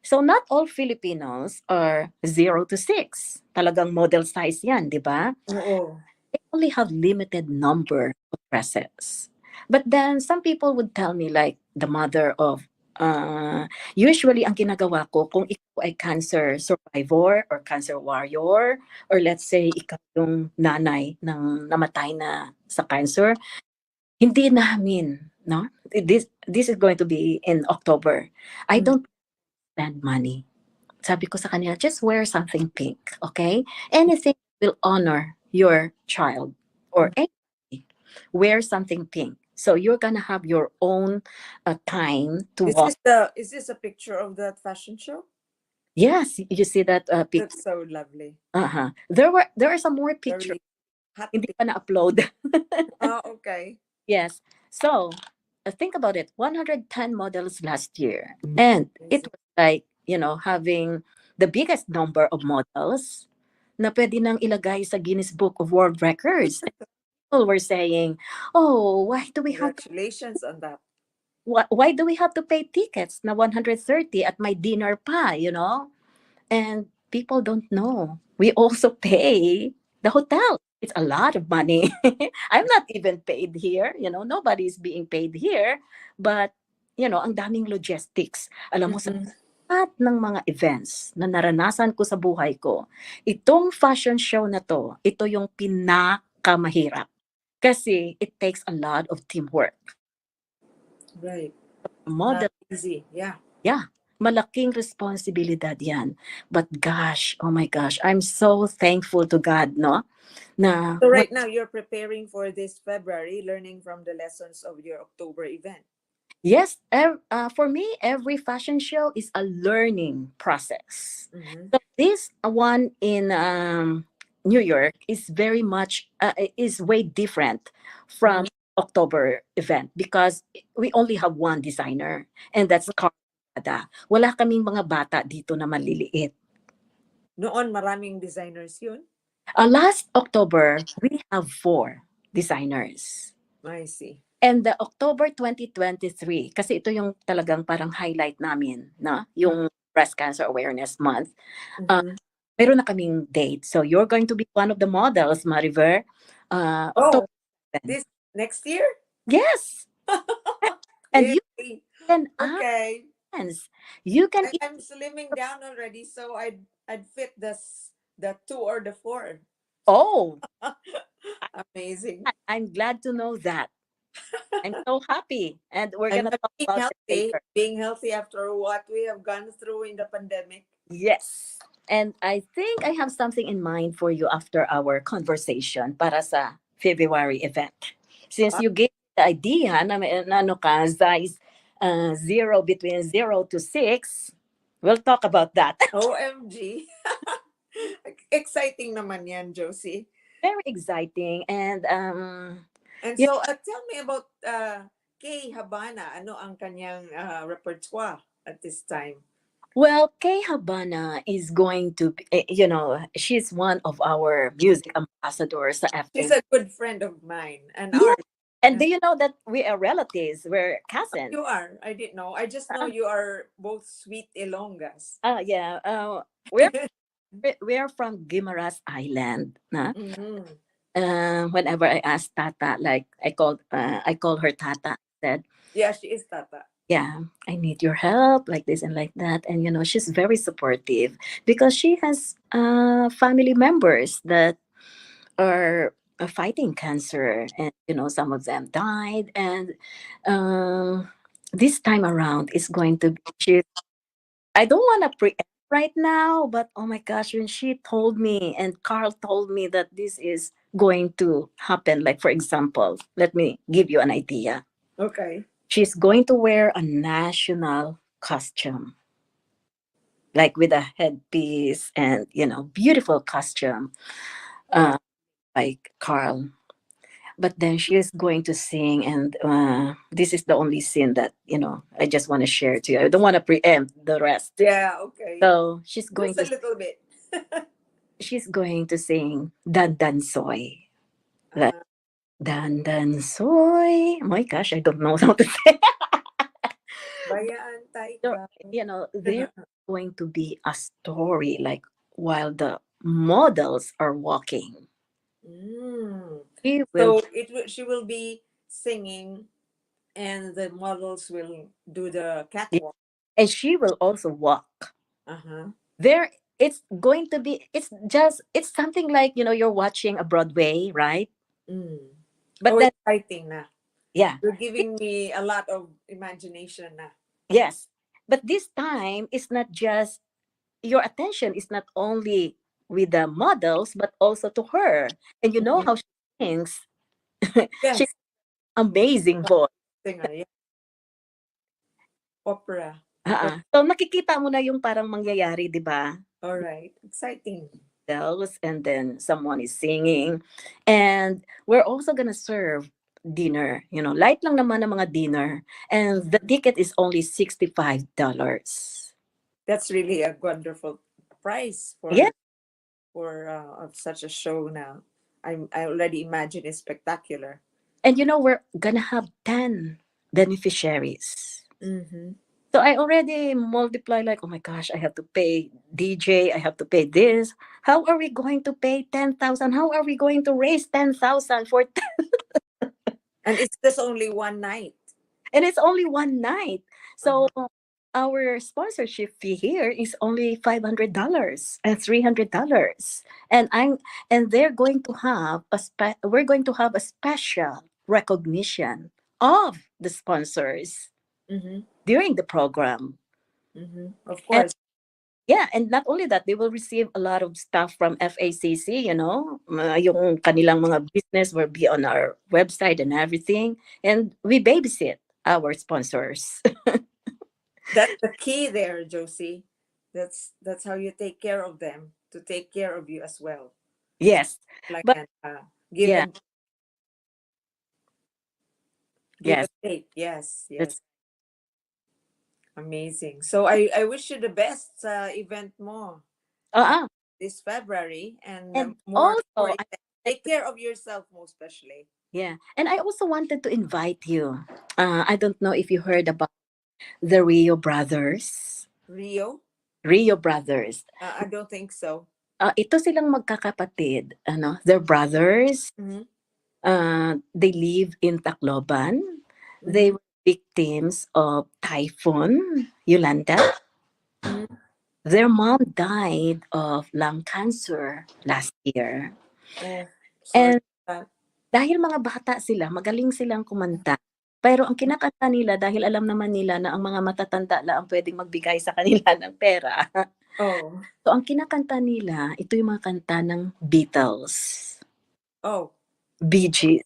So not all Filipinos are 0 to 6. Talagang model size yan, di ba? Oo. They only have limited number of dresses. But then some people would tell me, like the mother of usually ang ginagawa ko kung ikaw ay cancer survivor or cancer warrior, or let's say ikaw yung nanay ng namatay na sa cancer, hindi namin, no? This is going to be in October. I Mm. don't spend money. Sabi ko sa kanila, just wear something pink, okay? Anything will honor your child or anybody. Wear something pink. So you're gonna have your own time to Is walk. this a picture of that fashion show? Yes, you see that picture. That's so lovely. There are some more pictures. Very hot Hindi pink. pa na-upload. Oh, okay. Yes. So think about it. 110 models last year, and it Amazing. was like having the biggest number of models na pwede nang ilagay sa Guinness Book of World Records. And people were saying, "Oh, Congratulations on that. why do we have to pay tickets na 130 at my dinner pa, And people don't know. We also pay the hotel. It's a lot of money. I'm not even paid here. Nobody's being paid here. But, ang daming logistics. Alam mo, sa Mhm. lahat ng mga events na naranasan ko sa buhay ko, itong fashion show na to, ito yung pinakamahirap. Kasi it takes a lot of teamwork. Right. Model, Not easy. Yeah. yeah, malaking responsibilidad yan. But gosh, oh my gosh, I'm so thankful to God, no? Na, So right now you're preparing for this February, learning from the lessons of your October event. yes, for me, every fashion show is a learning process. Mm-hmm. So this one in New York is very much, is way different from October event because we only have one designer, and that's Carl. Wala kaming mga bata dito na maliliit. Noon maraming designers yun. Last October, we have 4 designers. I see. And the October 2023, kasi ito yung talagang parang highlight namin, na yung Breast Cancer Awareness Month. Mhm. Meron na kaming date. So you're going to be one of the models, Mariver. Oh, October 7. this next year? Yes. And Yay. you can Okay. dance. You can I'm slimming down already, so I'd fit the 2 or the 4. Oh, Amazing. I'm glad to know that. I'm so happy. And we're And gonna talk being about it healthy, later. being healthy after what we have gone through in the pandemic. Yes. And I think I have something in mind for you after our conversation para sa February event. Since you gave the idea na may ano ka, size 0 between 0 to 6, we'll talk about that. OMG. Exciting naman yan, Josie. Very exciting. And And yeah, so, tell me about Kay Habana. Ano ang kanyang repertoire at this time? well, Kay Habana is going to be, she's one of our music ambassadors sa She's FilAm. a good friend of mine and Yeah. ours. And do you know that we are relatives? We're cousins. You are. I didn't know. I just know you are both sweet Ilongas. Yeah. We're from Guimaras Island. Na? Mhm. Whenever I ask Tata, like I call her Tata. Said, Yeah, she is Tata. yeah, I need your help, like this and like that. And she's very supportive because she has family members that are fighting cancer, and some of them died. And this time around is going to be. I don't want to preempt right now, but oh my gosh, when she told me and Carl told me that this is going to happen, like for example, let me give you an idea. Okay. She's going to wear a national costume, like with a headpiece and, beautiful costume, Oh, uh, like Carl. But then she is going to sing, and this is the only scene that, I just want to share to you. I don't want to preempt the rest. yeah, okay. So Just a little bit. she's going to sing Dan Dan Soy. Like, Uh, Dan Dan Soy. Oh my gosh, I don't know how to say. Bayaan tayo So, ka. there's going to be a story like while the models are walking. Mm. She will, So she will be singing, and the models will do the catwalk. and she will also walk. Uh-huh. There, it's going to be, it's something like, you're watching a Broadway, right? Mm. But Oh, then, exciting na. yeah, You're giving me a lot of imagination na. yes. But this time, it's not just, your attention is not only with the models, but also to her. And you know Mhm. how she sings. She's Yes. amazing voice. Singer, yeah. Opera. So nakikita mo na yung parang mangyayari, di ba? All right. Exciting. Bells, and then someone is singing. And we're also gonna serve dinner. Light lang naman ang mga dinner. And the ticket is only $65. That's really a wonderful price Yeah. for such a show now. I already imagine it's spectacular. And we're gonna have 10 beneficiaries. Mm-hmm. So I already multiply like, oh my gosh, I have to pay DJ, I have to pay this. How are we going to pay 10,000? How are we going to raise 10,000 for And it's just only one night. and it's only one night. So Uh-huh. our sponsorship fee here is only $500 and $300. And they're going to have we're going to have a special recognition of the sponsors Mm-hmm. during the program. Mm-hmm. Of And course. yeah, and not only that, they will receive a lot of stuff from FACC, yung kanilang mga business will be on our website and everything. And we babysit our sponsors. That's the key there, Josie. That's how you take care of them, to take care of you as well. It's Yes. like But an give yeah, and give yes. and take. Yes, That's yes. Amazing. So I wish you the best event more uh, uh this February, and and more also I events. wanted Take care of yourself, most especially. yeah, and I also wanted to invite you. I don't know if you heard about the Rio brothers. Rio? Rio brothers. I don't think so. Ito silang magkakapatid, they're brothers. Mm-hmm. They live in Tacloban. Mm-hmm. They were victims of Typhoon Yolanda. Mm-hmm. Their mom died of lung cancer last year. Oh, sorry And for that. dahil mga bata sila, magaling silang kumanta. Pero ang kinakanta nila, dahil alam naman nila na ang mga matatanda lang ang pwedeng magbigay sa kanila ng pera. Oh, So ang kinakanta nila, ito yung mga kanta ng Beatles, oh. Bee Gees,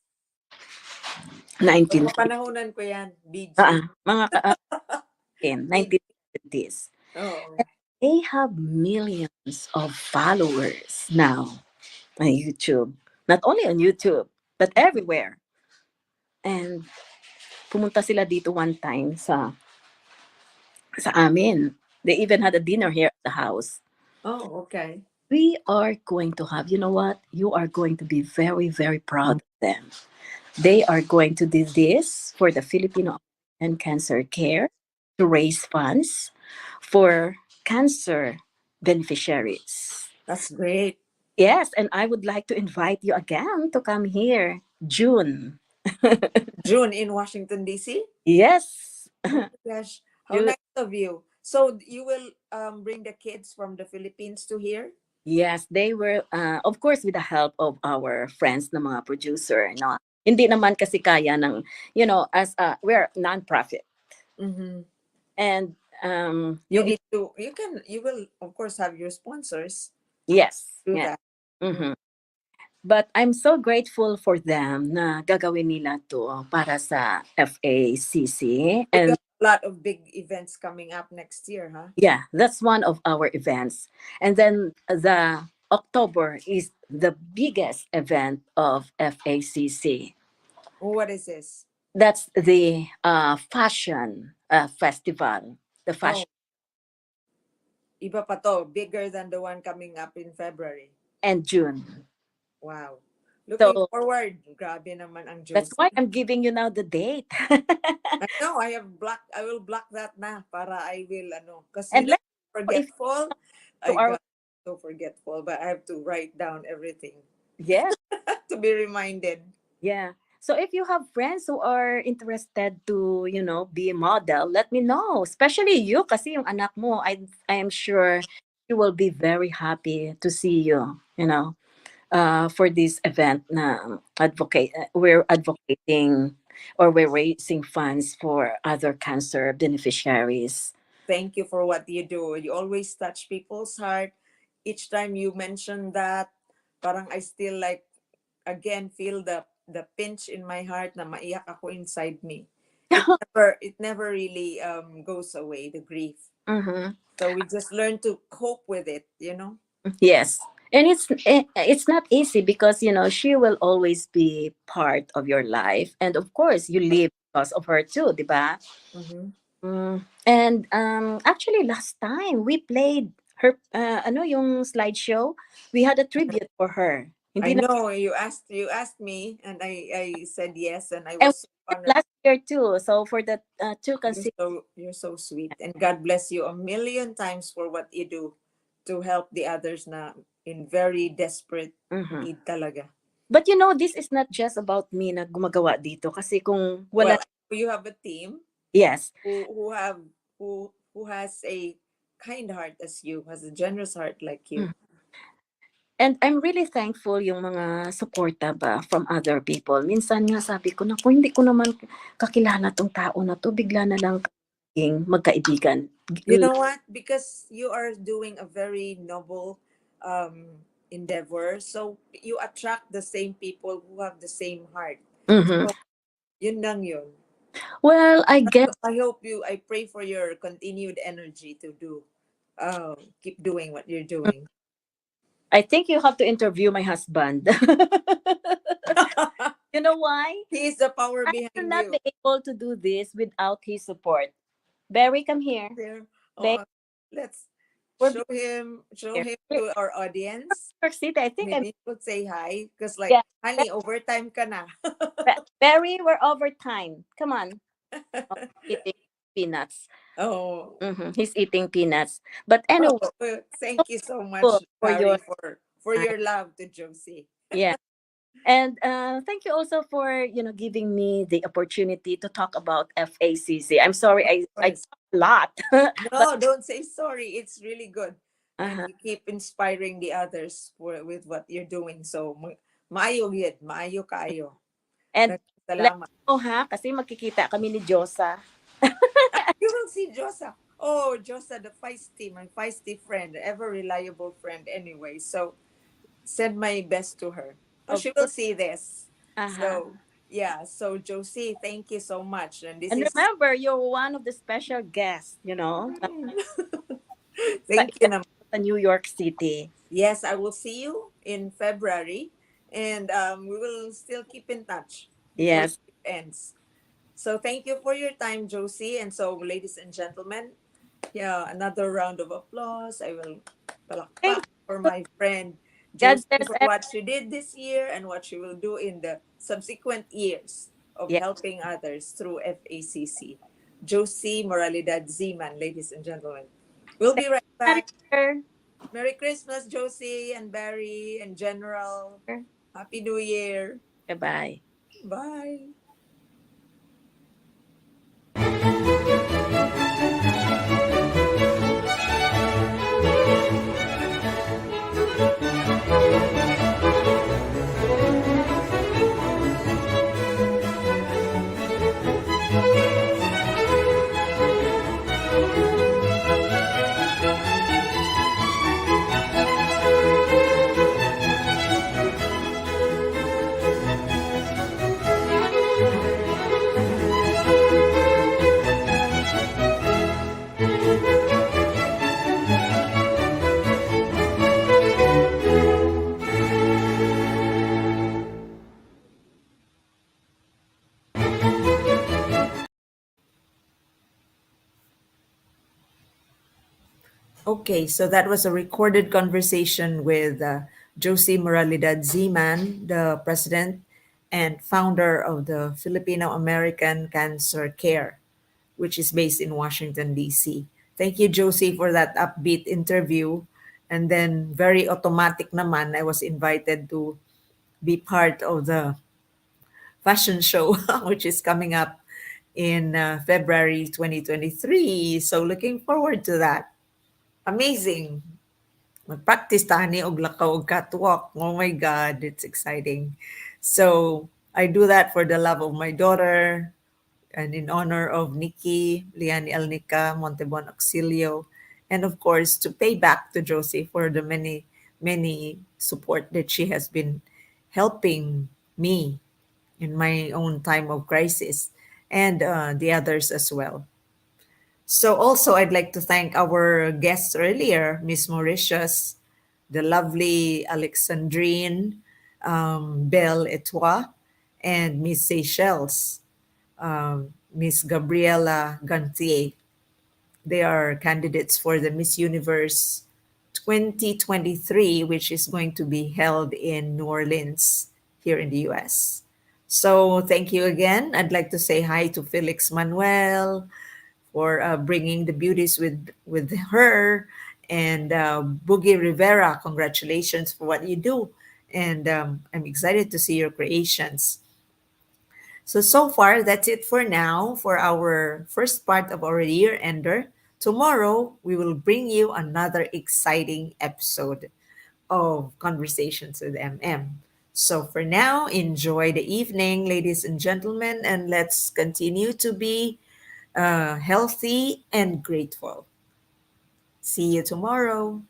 So, 19, kapanahonan ko yan, BG. mga BG. 1970s. Oh, They have millions of followers now on YouTube. Not only on YouTube, but everywhere. And pumunta sila dito one time sa amin. They even had a dinner here at the house. oh, okay. We are going to have, you know what? You are going to be very, very proud of them. They are going to do this for the Filipino and cancer care to raise funds for cancer beneficiaries. That's great. Yes, and I would like to invite you again to come here June. June in Washington, D.C.? Yes. Oh my gosh, how June. nice of you. So you will bring the kids from the Philippines to here? Yes, they were, of course, with the help of our friends na mga producer. No? Hindi naman kasi kaya ng, as we're non-profit. Mm-hmm. And You need to, you will, of course, have your sponsors yes, do yeah. that. Mhm. But I'm so grateful for them na gagawin nila to para sa FACC. We And got a lot of big events coming up next year, huh? yeah, that's one of our events. And then the October is the biggest event of FACC. What is this? That's the fashion festival. The Oh, fashion iba pa to. Bigger than the one coming up in February. and June. Wow. Looking So forward. Grabe naman ang that's why Josie. I'm giving you now the date. I know, I will block that na para I will, because And let me know if forgetful. you I are got so forgetful, but I have to write down everything yeah. to be reminded. Yeah. So if you have friends who are interested to, be a model, let me know. Especially you kasi yung anak mo, I am sure she will be very happy to see you, for this event na we're advocating or we're raising funds for other cancer beneficiaries. Thank you for what you do. You always touch people's heart. Each time you mention that, parang I still like again feel the pinch in my heart na maiyak ako inside me. It never really goes away, the grief. Mhm. So we just learn to cope with it. Yes. And it's not easy because she will always be part of your life, and of course you live because of her too, di ba? Mhm. And actually last time we played her yung slideshow, we had a tribute for her. I Hindi na, know you asked me and I said yes and I and was so we did honored. last year too. So for the two You're so sweet and God bless you a million times for what you do to help the others na in very desperate Mhm. need talaga. But this is not just about me na gumagawa dito kasi kung wala Well, you have a team yes. who has a kind heart as you, has a generous heart like you. And I'm really thankful yung mga suporta ba from other people. Minsan nga sabi ko na kung hindi ko naman kakilala tong tao na to, bigla na lang kaming magkaibigan. You know what? Because you are doing a very noble endeavor, so you attract the same people who have the same heart. Mhm. So, yun lang yun. Well, I guess I pray for your continued energy to keep doing what you're doing. I think you have to interview my husband. You know why? He is the power I will behind not you. be able to do this without his support. Barry, come here. There. Barry, Let's we're show here. him to our audience. New York City. I think I'm Maybe he could say hi because like, yeah. honey, overtime ka na. Barry, we're over time. Come on. Oh, eating peanuts. Oh, He's eating peanuts. But anyway, thank you so much, thankful for your Barry, for time. your love to Josie. Yeah. And thank you also for giving me the opportunity to talk about FACC. I'm sorry I Of course. talk a lot, but No, don't say sorry. It's really good. And uh you keep inspiring the others with what you're doing. So, maayo yun. Maayo kayo. and let Salamat. me know ha kasi magkikita kami ni Josa. You will see Josa. Oh, Josa, my feisty friend, ever reliable friend anyway. So, send my best to her. Oh, Of she will course. see this. Uh-huh. So, yeah. So, Josie, thank you so much. And this And is remember, you're one of the special guests, sa thank you. event sa New York City. Yes, I will see you in February, and we will still keep in touch before Yes. it ends. So thank you for your time, Josie. And so, ladies and gentlemen, yeah, another round of applause. I will Thank palakpak for you. my friend God Josie bless for what she did this year and what she will do in the subsequent years of yeah. helping others through FACC. Josie Moralidad Ziman, ladies and gentlemen. We'll be right back. Merry Christmas, Josie and Barry and General. Happy New Year. Bye-bye. Bye. Okay, so that was a recorded conversation with Josie Moralidad Ziman, the president and founder of the Filipino American Cancer Care, which is based in Washington, D.C. Thank you, Josie, for that upbeat interview. And then, very automatic naman, I was invited to be part of the fashion show, which is coming up in February 2023. So, looking forward to that. Amazing. Mag-practice tani og lakaw og catwalk. Oh my God, it's exciting. So, I do that for the love of my daughter and in honor of Nikki, Liani Elnica, Montebon Auxilio, and of course to pay back to Josie for the many support that she has been helping me in my own time of crisis and the others as well. So also I'd like to thank our guests earlier, Miss Mauritius, the lovely Alexandrine, Belle-Etoile, and Miss Seychelles, Miss Gabriella Gonthier. They are candidates for the Miss Universe 2023, which is going to be held in New Orleans here in the US. So thank you again. I'd like to say hi to Felix Manuel for bringing the beauties with her, and Boogie Rivera. Congratulations for what you do, and I'm excited to see your creations. So far, that's it for now for our first part of our year ender. Tomorrow, we will bring you another exciting episode of Conversations with MM. So for now, enjoy the evening, ladies and gentlemen, and let's continue to be healthy and grateful. See you tomorrow.